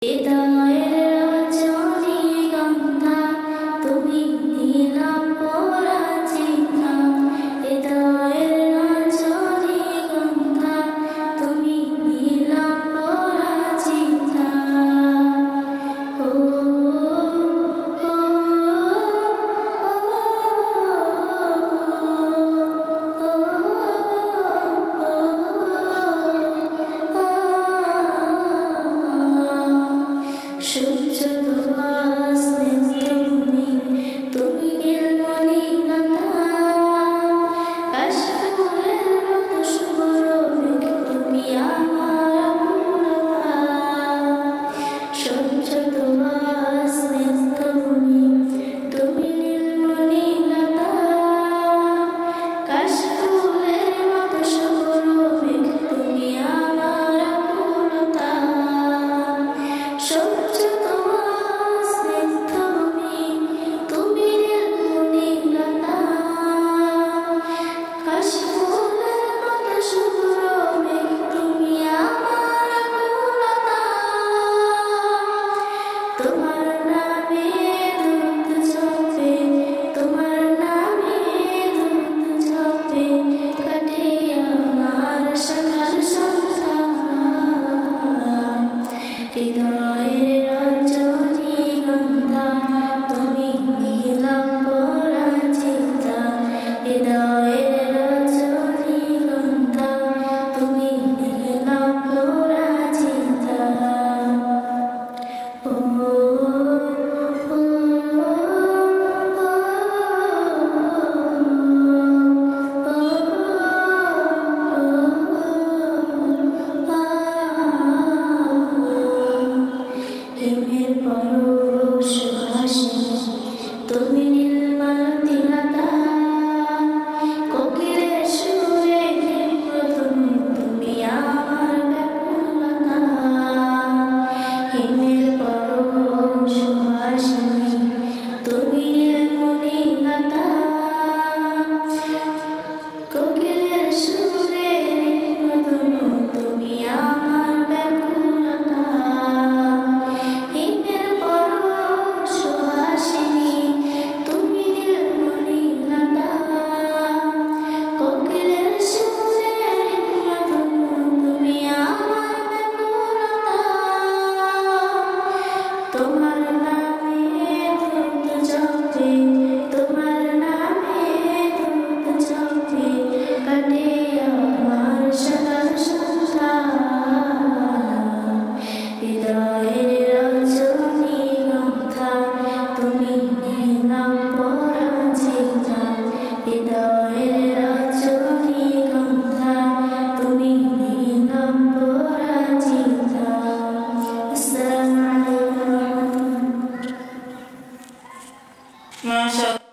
হৃদয়ের রজনীগন্ধা তুমি নীলাভ পরাজিতা, হৃদয়ের রজনীগন্ধা তুমি নীলাভ পরাজিতা। ও সূর্য তোমার স্নিগ্ধ ভূমি, তুমি নীলমণিলতা, কাশফুলের মতো শুভ্র তুমি আমার আকুলতা। সূর্য তোমার স্নিগ্ধ ভূমি, তুমি নীলমণিলতা, কাশফুলের মতো শুভ্র তুমি আমার আকুলতা। সূর্য তোমার স্নিগ্ধ ভূমি, তুমি নীলমণিলতা, কাশফুলের মতো শুভ্র তুমি আমার আকুলতা। তোমার নামে দুধ ঝরবে, তোমার নামে দুধ ঝরবে, কাটে আমার সকাল সন্ধ্যা। হৃদয়ের রজনীগন্ধা তুমি নীলাভ পরাজিতা, হৃদয়ের রজনীগন্ধা তুমি নীলাভ পরাজিতা। ও হিমের পরশ সুহাসিনী তুমি নীলমালতিলতা, কোকিলের সুরে নিম্নতনু তুমি আমার ব্যাকুলতা। হিমের পরশ সুহাসিনী তুমি নীলমণিলতা, কোকিলের সুরে নিম্নতনু তুমি আমার ব্যাকুলতা। হিমের পরশ সুহাসিনী তুমি নীলমণিলতা, কোকিলের সুরে নিম্নতনু তুমি আমার ব্যাকুলতা। তোমার নামে দুধ ঝরবে, তোমার নামে দুধ ঝরবে, কাটে আমার সকাল সন্ধ্যা। হৃদয়ের রজনীগন্ধা তুমি নীলাভ পরাজিতা, হৃদয়ের রজনীগন্ধা তুমি নীলাভ পরাজিতা। আসসালামু আলাইকুম। মাশাআল্লাহ।